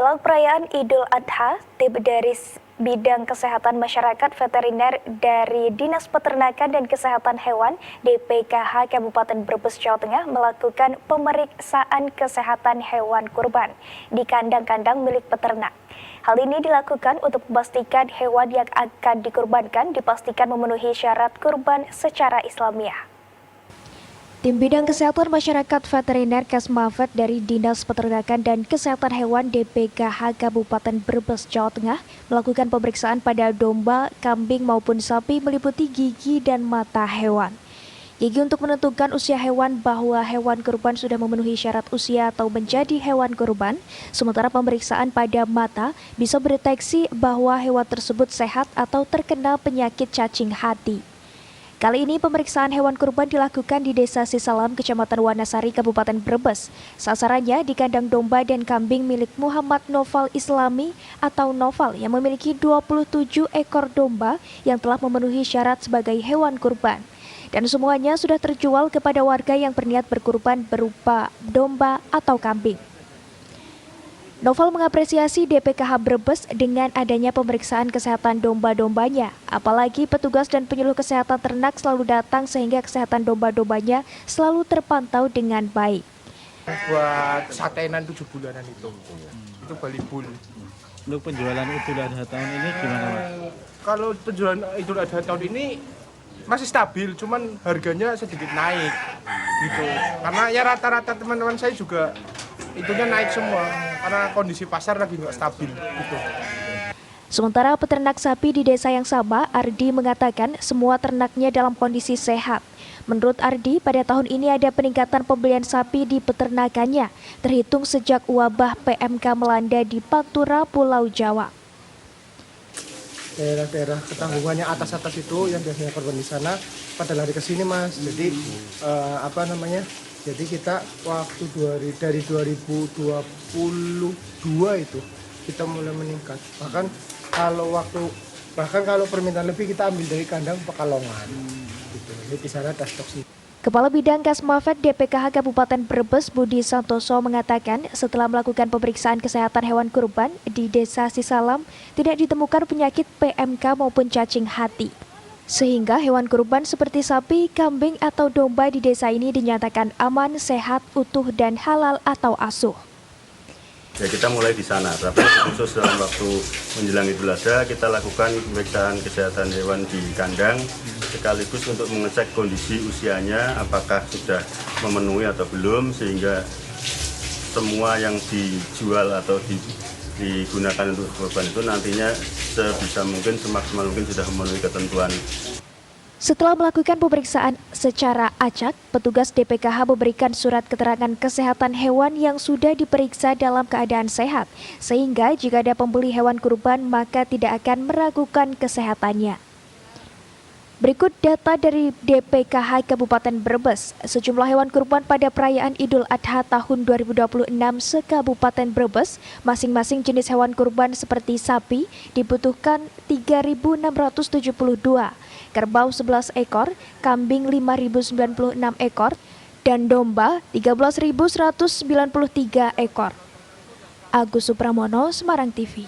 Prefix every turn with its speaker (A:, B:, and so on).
A: Jelang perayaan Idul Adha, tim dari bidang kesehatan masyarakat veteriner dari Dinas Peternakan dan Kesehatan Hewan DPKH Kabupaten Brebes, Jawa Tengah melakukan pemeriksaan kesehatan hewan kurban di kandang-kandang milik peternak. Hal ini dilakukan untuk memastikan hewan yang akan dikurbankan dipastikan memenuhi syarat kurban secara Islamiah. Tim Bidang Kesehatan Masyarakat Veteriner Kesmavet dari Dinas Peternakan dan Kesehatan Hewan DPKH Kabupaten Brebes, Jawa Tengah melakukan pemeriksaan pada domba, kambing maupun sapi meliputi gigi dan mata hewan. Gigi untuk menentukan usia hewan bahwa hewan kurban sudah memenuhi syarat usia atau menjadi hewan kurban, sementara pemeriksaan pada mata bisa mendeteksi bahwa hewan tersebut sehat atau terkena penyakit cacing hati. Kali ini pemeriksaan hewan kurban dilakukan di Desa Sisalam, Kecamatan Wanasari, Kabupaten Brebes. Sasarannya di kandang domba dan kambing milik Muhammad Noval Islami atau Noval yang memiliki 27 ekor domba yang telah memenuhi syarat sebagai hewan kurban. Dan semuanya sudah terjual kepada warga yang berniat berkurban berupa domba atau kambing. Noval mengapresiasi DPKH Brebes dengan adanya pemeriksaan kesehatan domba-dombanya. Apalagi petugas dan penyuluh kesehatan ternak selalu datang sehingga kesehatan domba-dombanya selalu terpantau dengan baik.
B: Buat satenan 7 bulanan itu Bali Bull.
C: Untuk penjualan Idul Adha tahun ini gimana, Mas?
B: Kalau penjualan Idul Adha tahun ini masih stabil, cuman harganya sedikit naik gitu. Karena ya rata-rata teman-teman saya juga itunya naik semua karena kondisi pasar lagi nggak stabil gitu.
A: Sementara peternak sapi di desa yang sama, Ardi mengatakan semua ternaknya dalam kondisi sehat. Menurut Ardi, pada tahun ini ada peningkatan pembelian sapi di peternakannya, terhitung sejak wabah PMK melanda di Pantura, Pulau Jawa.
B: Daerah-daerah ketanggungannya atas-atas itu yang biasanya korban di sana pada lari ke sini, Mas. Jadi Jadi kita waktu dari 2022 itu kita mulai meningkat. Bahkan kalau permintaan lebih kita ambil dari kandang Pekalongan. Gitu. Jadi di sana ada stok sih.
A: Kepala Bidang Kesmavet DPKH Kabupaten Brebes Budi Santoso mengatakan setelah melakukan pemeriksaan kesehatan hewan kurban di Desa Sisalam tidak ditemukan penyakit PMK maupun cacing hati. Sehingga hewan kurban seperti sapi, kambing, atau domba di desa ini dinyatakan aman, sehat, utuh, dan halal atau asuh.
D: Ya, kita mulai di sana, tapi khusus dalam waktu menjelang Idul Adha kita lakukan pemeriksaan kesehatan hewan di kandang sekaligus untuk mengecek kondisi usianya apakah sudah memenuhi atau belum, sehingga semua yang dijual atau digunakan untuk kurban itu nantinya sebisa mungkin, semaksimal mungkin sudah memenuhi ketentuan.
A: Setelah melakukan pemeriksaan secara acak, petugas DPKH memberikan surat keterangan kesehatan hewan yang sudah diperiksa dalam keadaan sehat, sehingga jika ada pembeli hewan kurban maka tidak akan meragukan kesehatannya. Berikut data dari DPKH Kabupaten Brebes. Sejumlah hewan kurban pada perayaan Idul Adha tahun 2026 se-Kabupaten Brebes, masing-masing jenis hewan kurban seperti sapi dibutuhkan 3.672, kerbau 11 ekor, kambing 5.096 ekor, dan domba 13.193 ekor. Agus Supramono, Semarang TV.